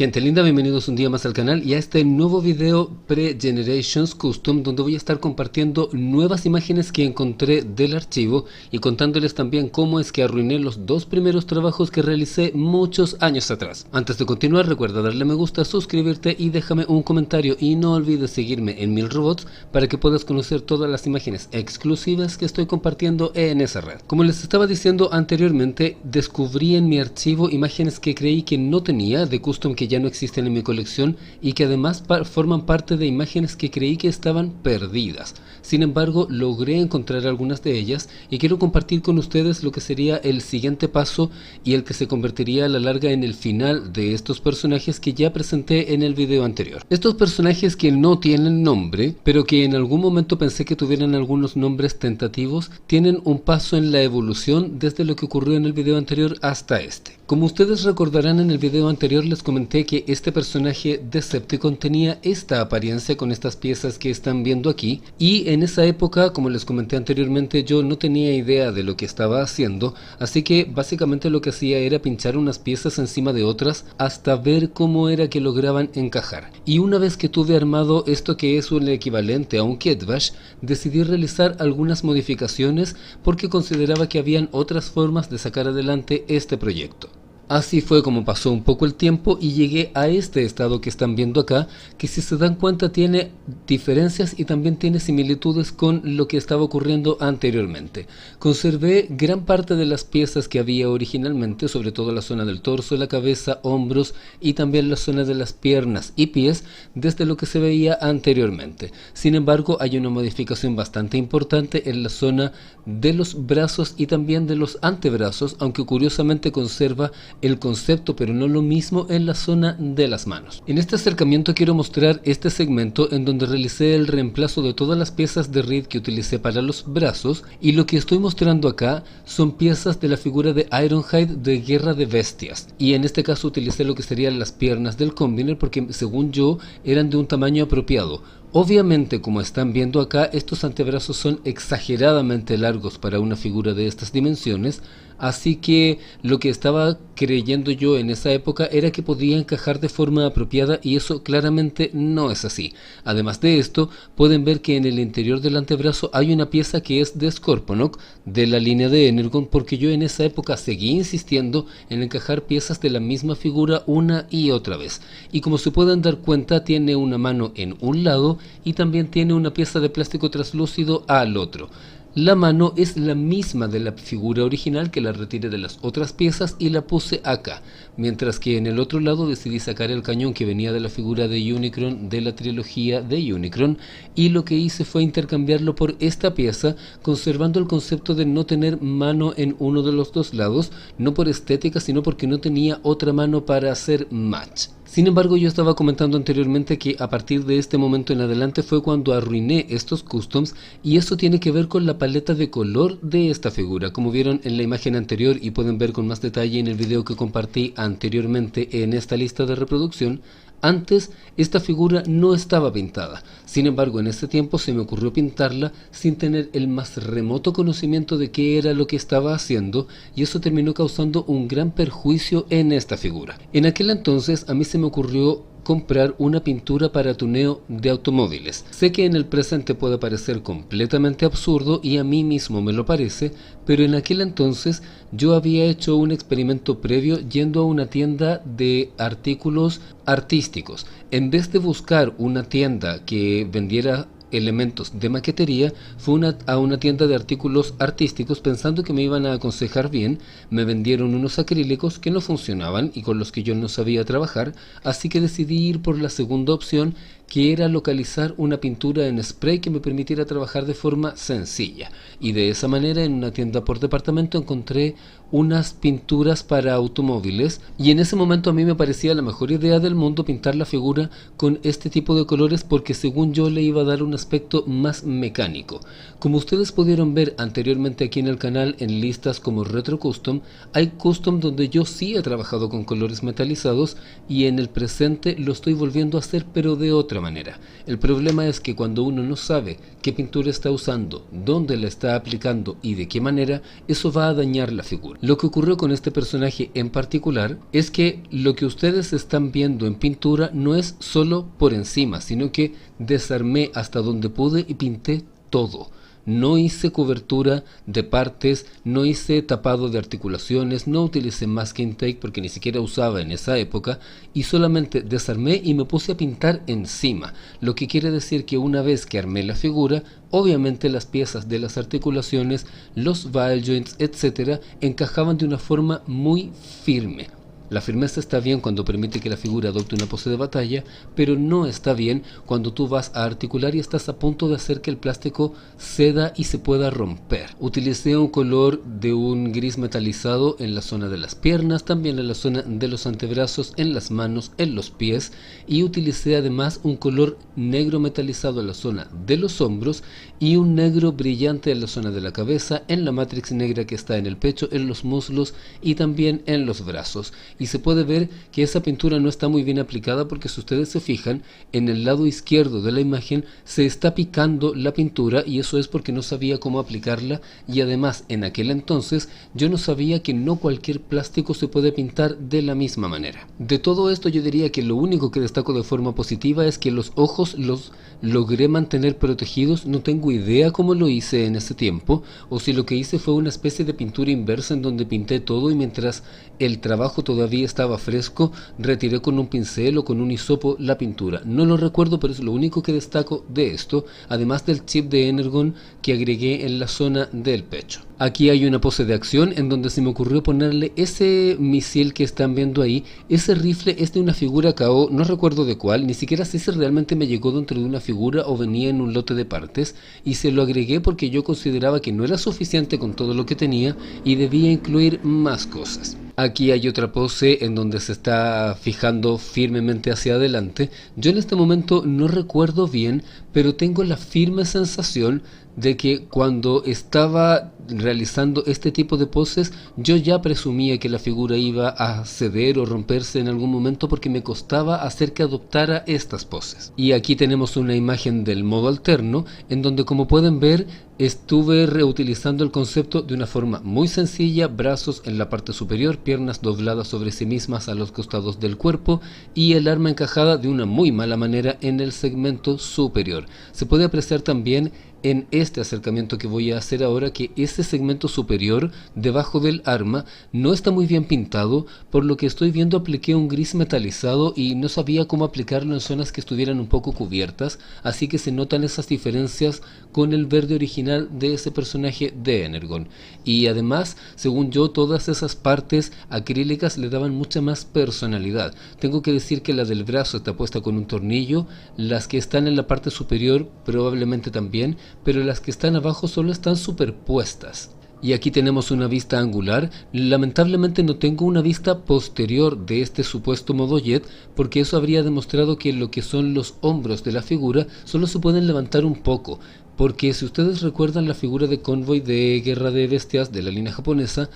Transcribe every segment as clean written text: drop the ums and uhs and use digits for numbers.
Gente linda, bienvenidos un día más al canal y a este nuevo video Pre-Generations Custom, donde voy a estar compartiendo nuevas imágenes que encontré del archivo y contándoles también cómo es que arruiné los dos primeros trabajos que realicé muchos años atrás. Antes de continuar, recuerda darle me gusta, suscribirte y déjame un comentario, y no olvides seguirme en MilRobots para que puedas conocer todas las imágenes exclusivas que estoy compartiendo en esa red. Como les estaba diciendo anteriormente, descubrí en mi archivo imágenes que creí que no tenía de custom, que ya no existen en mi colección y que además forman parte de imágenes que creí que estaban perdidas. Sin embargo, logré encontrar algunas de ellas y quiero compartir con ustedes lo que sería el siguiente paso y el que se convertiría a la larga en el final de estos personajes que ya presenté en el video anterior. Estos personajes que no tienen nombre, pero que en algún momento pensé que tuvieran algunos nombres tentativos, tienen un paso en la evolución desde lo que ocurrió en el video anterior hasta este. Como ustedes recordarán, en el video anterior les comenté que este personaje Decepticon tenía esta apariencia con estas piezas que están viendo aquí, y en esa época, como les comenté anteriormente, yo no tenía idea de lo que estaba haciendo, así que básicamente lo que hacía era pinchar unas piezas encima de otras hasta ver cómo era que lograban encajar. Y una vez que tuve armado esto, que es un equivalente a un Kitbash, decidí realizar algunas modificaciones porque consideraba que habían otras formas de sacar adelante este proyecto. Así fue como pasó un poco el tiempo y llegué a este estado que están viendo acá, que si se dan cuenta tiene diferencias y también tiene similitudes con lo que estaba ocurriendo anteriormente. Conservé gran parte de las piezas que había originalmente, sobre todo la zona del torso, la cabeza, hombros y también la zona de las piernas y pies, desde lo que se veía anteriormente. Sin embargo, hay una modificación bastante importante en la zona de los brazos y también de los antebrazos, aunque curiosamente conserva el concepto, pero no lo mismo, en la zona de las manos. En este acercamiento quiero mostrar este segmento en donde realicé el reemplazo de todas las piezas de Reed que utilicé para los brazos, y lo que estoy mostrando acá son piezas de la figura de Ironhide de Guerra de Bestias, y en este caso utilicé lo que serían las piernas del Combiner porque según yo eran de un tamaño apropiado. Obviamente, como están viendo acá, estos antebrazos son exageradamente largos para una figura de estas dimensiones, así que lo que estaba creyendo yo en esa época era que podía encajar de forma apropiada, y eso claramente no es así. Además de esto, pueden ver que en el interior del antebrazo hay una pieza que es de Scorponok, de la línea de Energon, porque yo en esa época seguí insistiendo en encajar piezas de la misma figura una y otra vez. Y como se pueden dar cuenta, tiene una mano en un lado y también tiene una pieza de plástico translúcido al otro. La mano es la misma de la figura original, que la retiré de las otras piezas y la puse acá, mientras que en el otro lado decidí sacar el cañón que venía de la figura de Unicron de la trilogía de Unicron, y lo que hice fue intercambiarlo por esta pieza, conservando el concepto de no tener mano en uno de los dos lados, no por estética sino porque no tenía otra mano para hacer match. Sin embargo, yo estaba comentando anteriormente que a partir de este momento en adelante fue cuando arruiné estos customs, y eso tiene que ver con la paleta de color de esta figura. Como vieron en la imagen anterior y pueden ver con más detalle en el video que compartí anteriormente en esta lista de reproducción, antes esta figura no estaba pintada. Sin embargo, en ese tiempo se me ocurrió pintarla sin tener el más remoto conocimiento de qué era lo que estaba haciendo, y eso terminó causando un gran perjuicio en esta figura. En aquel entonces a mí se me ocurrió comprar una pintura para tuneo de automóviles. Sé que en el presente puede parecer completamente absurdo, y a mí mismo me lo parece, pero en aquel entonces yo había hecho un experimento previo yendo a una tienda de artículos artísticos. En vez de buscar una tienda que vendiera elementos de maquetería, fue a una tienda de artículos artísticos pensando que me iban a aconsejar bien. Me vendieron unos acrílicos que no funcionaban y con los que yo no sabía trabajar, así que decidí ir por la segunda opción, que era localizar una pintura en spray que me permitiera trabajar de forma sencilla, y de esa manera en una tienda por departamento encontré unas pinturas para automóviles, y en ese momento a mí me parecía la mejor idea del mundo pintar la figura con este tipo de colores, porque según yo le iba a dar un aspecto más mecánico. Como ustedes pudieron ver anteriormente aquí en el canal en listas como Retro Custom, hay custom donde yo sí he trabajado con colores metalizados, y en el presente lo estoy volviendo a hacer, pero de otra manera. El problema es que cuando uno no sabe qué pintura está usando, dónde la está aplicando y de qué manera, eso va a dañar la figura. Lo que ocurrió con este personaje en particular es que lo que ustedes están viendo en pintura no es solo por encima, sino que desarmé hasta donde pude y pinté todo. No hice cobertura de partes, no hice tapado de articulaciones, no utilicé masking tape porque ni siquiera usaba en esa época y solamente desarmé y me puse a pintar encima, lo que quiere decir que una vez que armé la figura, obviamente las piezas de las articulaciones, los ball joints, etcétera, encajaban de una forma muy firme. La firmeza está bien cuando permite que la figura adopte una pose de batalla, pero no está bien cuando tú vas a articular y estás a punto de hacer que el plástico ceda y se pueda romper. Utilicé un color de un gris metalizado en la zona de las piernas, también en la zona de los antebrazos, en las manos, en los pies, y utilicé además un color negro metalizado en la zona de los hombros y un negro brillante en la zona de la cabeza, en la matrix negra que está en el pecho, en los muslos y también en los brazos. Y se puede ver que esa pintura no está muy bien aplicada porque si ustedes se fijan, en el lado izquierdo de la imagen se está picando la pintura y eso es porque no sabía cómo aplicarla y además en aquel entonces yo no sabía que no cualquier plástico se puede pintar de la misma manera. De todo esto yo diría que lo único que destaco de forma positiva es que los ojos los logré mantener protegidos. No tengo idea cómo lo hice en ese tiempo o si lo que hice fue una especie de pintura inversa en donde pinté todo y mientras el trabajo todavía estaba fresco retiré con un pincel o con un hisopo la pintura. No lo recuerdo, pero es lo único que destaco de esto, además del chip de Energon que agregué en la zona del pecho. Aquí hay una pose de acción en donde se me ocurrió ponerle ese misil que están viendo ahí. Ese rifle es de una figura KO, no recuerdo de cuál, ni siquiera sé si realmente me llegó dentro de una figura o venía en un lote de partes, y se lo agregué porque yo consideraba que no era suficiente con todo lo que tenía y debía incluir más cosas. Aquí hay otra pose en donde se está fijando firmemente hacia adelante. Yo en este momento no recuerdo bien, pero tengo la firme sensación de que cuando estaba realizando este tipo de poses yo ya presumía que la figura iba a ceder o romperse en algún momento porque me costaba hacer que adoptara estas poses. Y aquí tenemos una imagen del modo alterno en donde, como pueden ver, estuve reutilizando el concepto de una forma muy sencilla: brazos en la parte superior, piernas dobladas sobre sí mismas a los costados del cuerpo y el arma encajada de una muy mala manera en el segmento superior. Se puede apreciar también en este acercamiento que voy a hacer ahora que ese segmento superior debajo del arma no está muy bien pintado, por lo que estoy viendo apliqué un gris metalizado y no sabía cómo aplicarlo en zonas que estuvieran un poco cubiertas, así que se notan esas diferencias con el verde original de ese personaje de Energon. Y además, según yo, todas esas partes acrílicas le daban mucha más personalidad. Tengo que decir que la del brazo está puesta con un tornillo, las que están en la parte superior probablemente también, pero las que están abajo solo están superpuestas. Y aquí tenemos una vista angular. Lamentablemente no tengo una vista posterior de este supuesto modo jet, porque eso habría demostrado que lo que son los hombros de la figura solo se pueden levantar un poco, porque si ustedes recuerdan la figura de Convoy de Guerra de Bestias de la línea japonesa,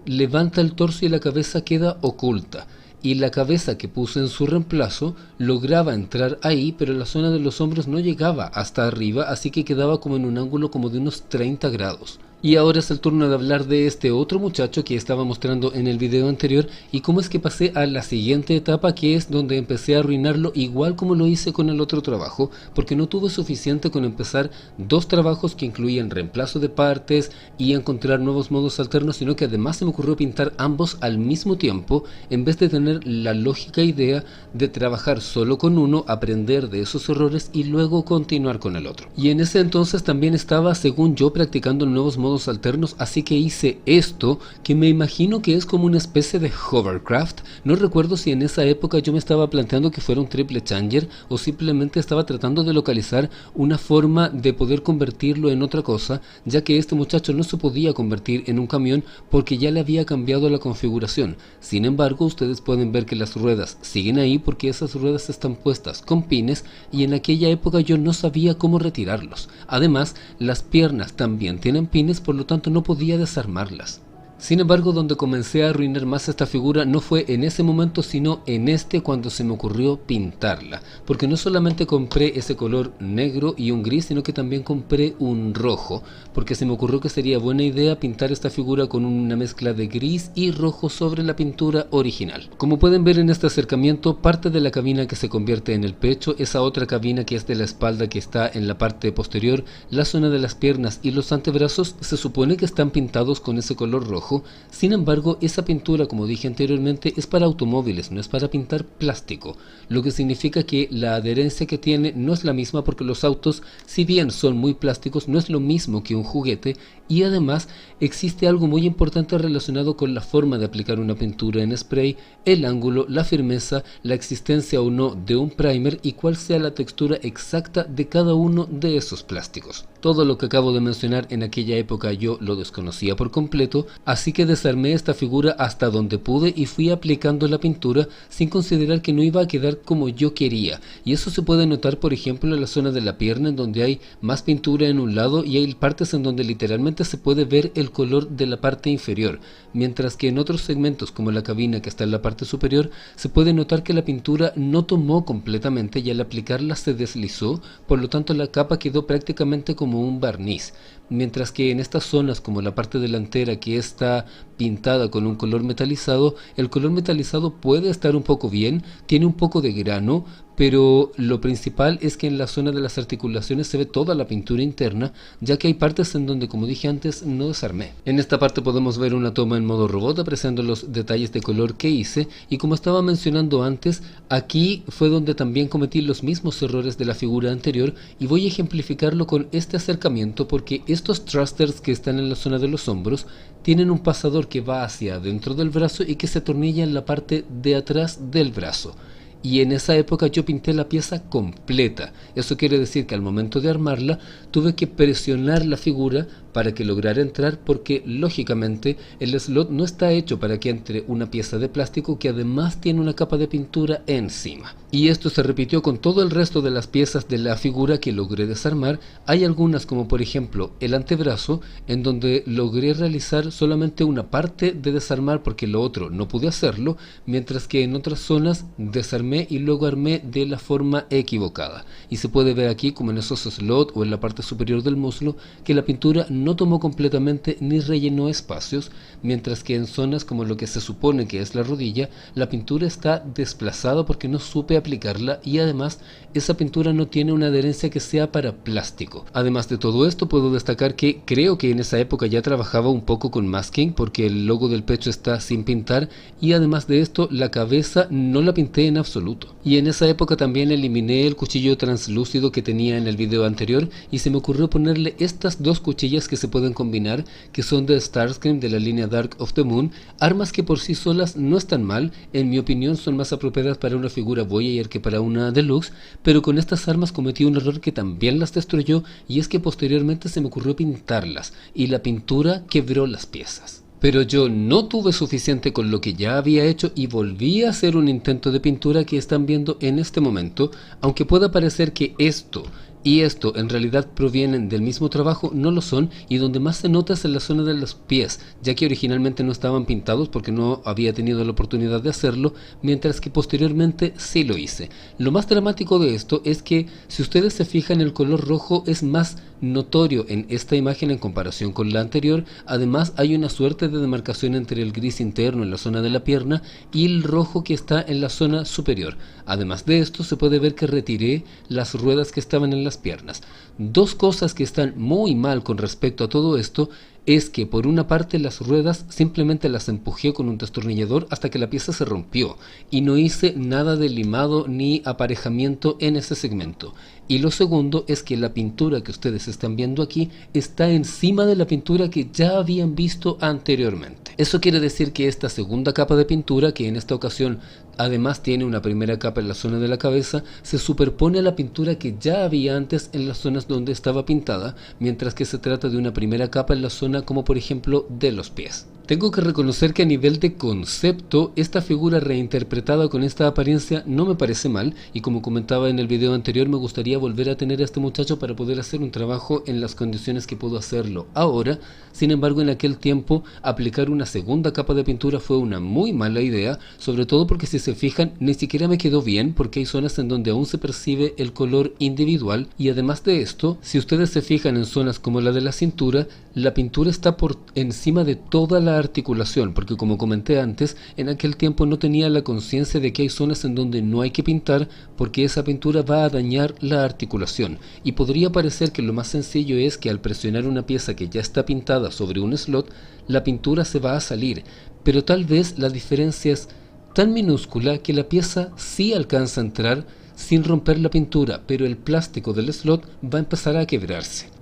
levanta el torso y la cabeza queda oculta. Y la cabeza que puse en su reemplazo lograba entrar ahí, pero la zona de los hombros no llegaba hasta arriba, así que quedaba como en un ángulo como de unos 30 grados. Y ahora es el turno de hablar de este otro muchacho que estaba mostrando en el video anterior y cómo es que pasé a la siguiente etapa, que es donde empecé a arruinarlo igual como lo hice con el otro trabajo, porque no tuve suficiente con empezar dos trabajos que incluían reemplazo de partes y encontrar nuevos modos alternos, sino que además se me ocurrió pintar ambos al mismo tiempo en vez de tener la lógica idea de trabajar solo con uno, aprender de esos errores y luego continuar con el otro. Y en ese entonces también estaba, según yo, practicando nuevos modos alternos, así que hice esto que me imagino que es como una especie de hovercraft. No recuerdo si en esa época yo me estaba planteando que fuera un triple changer o simplemente estaba tratando de localizar una forma de poder convertirlo en otra cosa, ya que este muchacho no se podía convertir en un camión porque ya le había cambiado la configuración. Sin embargo, ustedes pueden ver que las ruedas siguen ahí porque esas ruedas están puestas con pines y en aquella época yo no sabía cómo retirarlos. Además, las piernas también tienen pines, por lo tanto no podía desarmarlas. Sin embargo, donde comencé a arruinar más esta figura no fue en ese momento, sino en este, cuando se me ocurrió pintarla. Porque no solamente compré ese color negro y un gris, sino que también compré un rojo, porque se me ocurrió que sería buena idea pintar esta figura con una mezcla de gris y rojo sobre la pintura original. Como pueden ver en este acercamiento, parte de la cabina que se convierte en el pecho, esa otra cabina que es de la espalda que está en la parte posterior, la zona de las piernas y los antebrazos, se supone que están pintados con ese color rojo. Sin embargo, esa pintura, como dije anteriormente, es para automóviles, no es para pintar plástico, lo que significa que la adherencia que tiene no es la misma, porque los autos, si bien son muy plásticos, no es lo mismo que un juguete, y además existe algo muy importante relacionado con la forma de aplicar una pintura en spray, el ángulo, la firmeza, la existencia o no de un primer y cuál sea la textura exacta de cada uno de esos plásticos. Todo lo que acabo de mencionar en aquella época yo lo desconocía por completo, así que desarmé esta figura hasta donde pude y fui aplicando la pintura sin considerar que no iba a quedar como yo quería, y eso se puede notar por ejemplo en la zona de la pierna, en donde hay más pintura en un lado y hay partes en donde literalmente se puede ver el color de la parte inferior, mientras que en otros segmentos como la cabina que está en la parte superior se puede notar que la pintura no tomó completamente y al aplicarla se deslizó, por lo tanto la capa quedó prácticamente como un barniz, mientras que en estas zonas como la parte delantera que está pintada con un color metalizado, el color metalizado puede estar un poco bien, tiene un poco de grano, pero lo principal es que en la zona de las articulaciones se ve toda la pintura interna, ya que hay partes en donde, como dije antes, no desarmé. En esta parte podemos ver una toma en modo robot apreciando los detalles de color que hice, y como estaba mencionando antes, aquí fue donde también cometí los mismos errores de la figura anterior, y voy a ejemplificarlo con este acercamiento porque estos thrusters que están en la zona de los hombros tienen un pasador que va hacia dentro del brazo y que se atornilla en la parte de atrás del brazo. Y en esa época yo pinté la pieza completa. Eso quiere decir que al momento de armarla tuve que presionar la figura para que lograra entrar, porque lógicamente el slot no está hecho para que entre una pieza de plástico que además tiene una capa de pintura encima. Y esto se repitió con todo el resto de las piezas de la figura que logré desarmar. Hay algunas, como por ejemplo el antebrazo, en donde logré realizar solamente una parte de desarmar porque lo otro no pude hacerlo, mientras que en otras zonas desarmé y luego armé de la forma equivocada. Y se puede ver aquí, como en esos slots o en la parte superior del muslo, que la pintura no tomó completamente ni rellenó espacios, mientras que en zonas como lo que se supone que es la rodilla, la pintura está desplazada porque no supe aplicarla, y además esa pintura no tiene una adherencia que sea para plástico. Además de todo esto, puedo destacar que creo que en esa época ya trabajaba un poco con masking, porque el logo del pecho está sin pintar, y además de esto la cabeza no la pinté en absoluto. Y en esa época también eliminé el cuchillo translúcido que tenía en el video anterior, y se me ocurrió ponerle estas dos cuchillas que se pueden combinar, que son de Starscream de la línea Dark of the Moon, armas que por sí solas no están mal, en mi opinión son más apropiadas para una figura Voyager que para una Deluxe, pero con estas armas cometí un error que también las destruyó, y es que posteriormente se me ocurrió pintarlas, y la pintura quebró las piezas. Pero yo no tuve suficiente con lo que ya había hecho y volví a hacer un intento de pintura que están viendo en este momento. Aunque pueda parecer que esto y esto en realidad provienen del mismo trabajo, no lo son, y donde más se nota es en la zona de los pies, ya que originalmente no estaban pintados porque no había tenido la oportunidad de hacerlo, mientras que posteriormente sí lo hice. Lo más dramático de esto es que si ustedes se fijan, el color rojo es más notorio en esta imagen en comparación con la anterior. Además hay una suerte de demarcación entre el gris interno en la zona de la pierna y el rojo que está en la zona superior. Además de esto, se puede ver que retiré las ruedas que estaban en las piernas. Dos cosas que están muy mal con respecto a todo esto es que por una parte las ruedas simplemente las empujé con un destornillador hasta que la pieza se rompió y no hice nada de limado ni aparejamiento en ese segmento. Y lo segundo es que la pintura que ustedes están viendo aquí está encima de la pintura que ya habían visto anteriormente. Eso quiere decir que esta segunda capa de pintura, que en esta ocasión además tiene una primera capa en la zona de la cabeza, se superpone a la pintura que ya había antes en las zonas donde estaba pintada, mientras que se trata de una primera capa en la zona como por ejemplo de los pies. Tengo que reconocer que a nivel de concepto, esta figura reinterpretada con esta apariencia no me parece mal, y como comentaba en el video anterior, me gustaría volver a tener a este muchacho para poder hacer un trabajo en las condiciones que puedo hacerlo ahora. Sin embargo, en aquel tiempo, aplicar una segunda capa de pintura fue una muy mala idea, sobre todo porque si se fijan, ni siquiera me quedó bien, porque hay zonas en donde aún se percibe el color individual, y además de esto, si ustedes se fijan en zonas como la de la cintura, la pintura está por encima de toda la articulación, porque como comenté antes, en aquel tiempo no tenía la conciencia de que hay zonas en donde no hay que pintar porque esa pintura va a dañar la articulación, y podría parecer que lo más sencillo es que al presionar una pieza que ya está pintada sobre un slot, la pintura se va a salir, pero tal vez la diferencia es tan minúscula que la pieza sí alcanza a entrar sin romper la pintura, pero el plástico del slot va a empezar a quebrarse.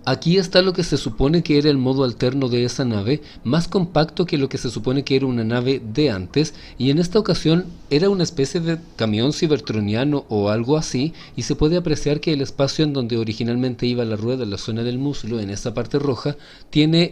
Aquí está lo que se supone que era el modo alterno de esa nave, más compacto que lo que se supone que era una nave de antes, y en esta ocasión era una especie de camión cibertroniano o algo así, y se puede apreciar que el espacio en donde originalmente iba la rueda, en la zona del muslo, en esa parte roja, tiene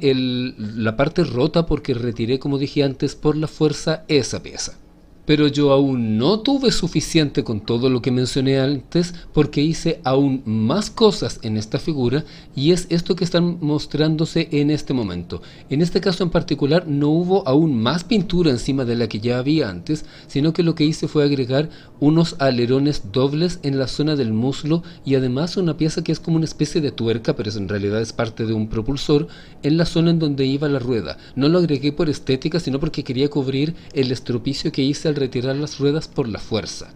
la parte rota porque retiré, como dije antes, por la fuerza esa pieza. Pero yo aún no tuve suficiente con todo lo que mencioné antes porque hice aún más cosas en esta figura, y es esto que están mostrándose en este momento. En este caso en particular no hubo aún más pintura encima de la que ya había antes, sino que lo que hice fue agregar unos alerones dobles en la zona del muslo y además una pieza que es como una especie de tuerca, pero en realidad es parte de un propulsor, en la zona en donde iba la rueda. No lo agregué por estética, sino porque quería cubrir el estropicio que hice al retirar las ruedas por la fuerza.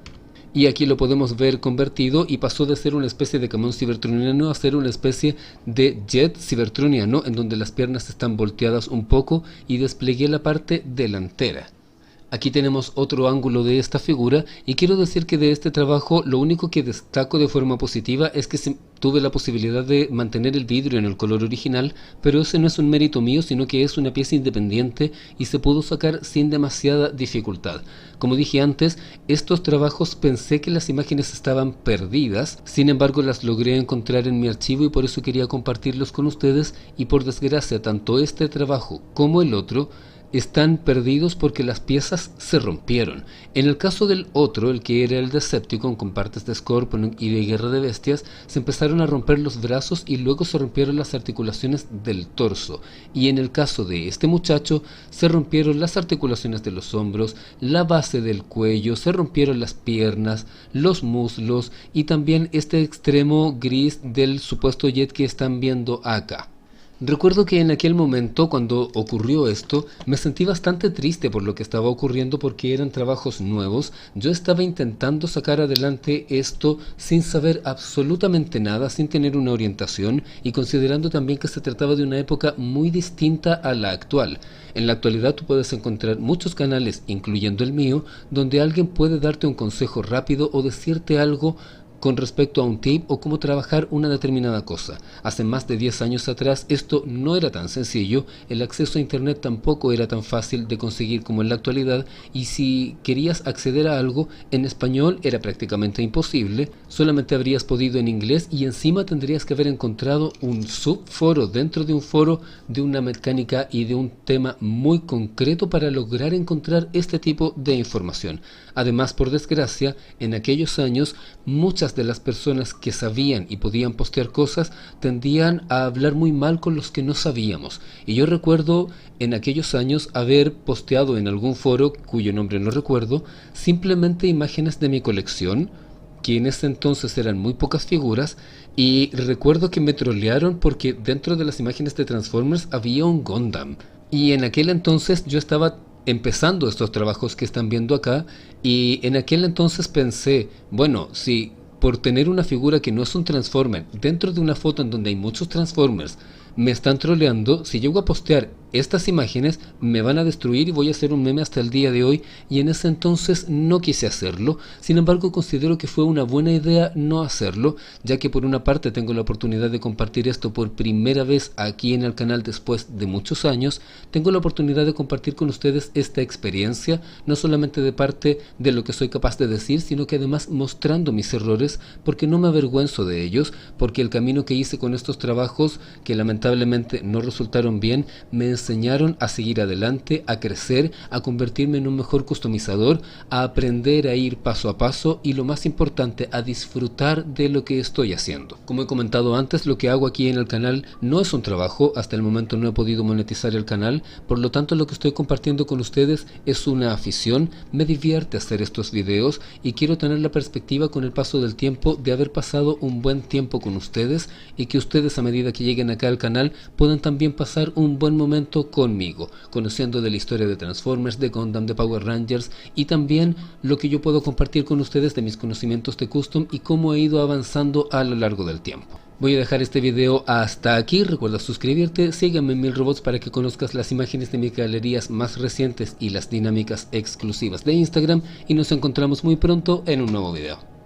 Y aquí lo podemos ver convertido, y pasó de ser una especie de camión cibertroniano a ser una especie de jet cibertroniano en donde las piernas están volteadas un poco y desplegué la parte delantera. Aquí tenemos otro ángulo de esta figura, y quiero decir que de este trabajo lo único que destaco de forma positiva es que tuve la posibilidad de mantener el vidrio en el color original, pero ese no es un mérito mío, sino que es una pieza independiente y se pudo sacar sin demasiada dificultad. Como dije antes, estos trabajos pensé que las imágenes estaban perdidas, sin embargo las logré encontrar en mi archivo y por eso quería compartirlos con ustedes, y por desgracia tanto este trabajo como el otro están perdidos porque las piezas se rompieron. En el caso del otro, el que era el Decepticon con partes de Scorpion y de Guerra de Bestias, se empezaron a romper los brazos y luego se rompieron las articulaciones del torso. Y en el caso de este muchacho, se rompieron las articulaciones de los hombros, la base del cuello, se rompieron las piernas, los muslos y también este extremo gris del supuesto jet que están viendo acá. Recuerdo que en aquel momento, cuando ocurrió esto, me sentí bastante triste por lo que estaba ocurriendo porque eran trabajos nuevos. Yo estaba intentando sacar adelante esto sin saber absolutamente nada, sin tener una orientación, y considerando también que se trataba de una época muy distinta a la actual. En la actualidad tú puedes encontrar muchos canales, incluyendo el mío, donde alguien puede darte un consejo rápido o decirte algo con respecto a un tip o cómo trabajar una determinada cosa. Hace más de 10 años atrás esto no era tan sencillo, el acceso a internet tampoco era tan fácil de conseguir como en la actualidad, y si querías acceder a algo en español era prácticamente imposible, solamente habrías podido en inglés y encima tendrías que haber encontrado un subforo dentro de un foro de una mecánica y de un tema muy concreto para lograr encontrar este tipo de información. Además, por desgracia, en aquellos años muchas de las personas que sabían y podían postear cosas tendían a hablar muy mal con los que no sabíamos, y yo recuerdo en aquellos años haber posteado en algún foro, cuyo nombre no recuerdo, simplemente imágenes de mi colección, que en ese entonces eran muy pocas figuras, y recuerdo que me trolearon porque dentro de las imágenes de Transformers había un Gundam, y en aquel entonces yo estaba empezando estos trabajos que están viendo acá, y en aquel entonces pensé, bueno, si por tener una figura que no es un Transformer dentro de una foto en donde hay muchos Transformers me están troleando, si llego a postear estas imágenes me van a destruir y voy a hacer un meme hasta el día de hoy, y en ese entonces no quise hacerlo. Sin embargo, considero que fue una buena idea no hacerlo, ya que por una parte tengo la oportunidad de compartir esto por primera vez aquí en el canal después de muchos años, tengo la oportunidad de compartir con ustedes esta experiencia, no solamente de parte de lo que soy capaz de decir, sino que además mostrando mis errores, porque no me avergüenzo de ellos, porque el camino que hice con estos trabajos, que lamentablemente no resultaron bien, me enseñaron a seguir adelante, a crecer, a convertirme en un mejor customizador, a aprender a ir paso a paso y lo más importante, a disfrutar de lo que estoy haciendo. Como he comentado antes, lo que hago aquí en el canal no es un trabajo, hasta el momento no he podido monetizar el canal, por lo tanto lo que estoy compartiendo con ustedes es una afición, me divierte hacer estos videos y quiero tener la perspectiva con el paso del tiempo de haber pasado un buen tiempo con ustedes y que ustedes a medida que lleguen acá al canal puedan también pasar un buen momento conmigo, conociendo de la historia de Transformers, de Gundam, de Power Rangers y también lo que yo puedo compartir con ustedes de mis conocimientos de custom y cómo he ido avanzando a lo largo del tiempo. Voy a dejar este video hasta aquí, recuerda suscribirte, sígueme en MilRobots para que conozcas las imágenes de mis galerías más recientes y las dinámicas exclusivas de Instagram y nos encontramos muy pronto en un nuevo video.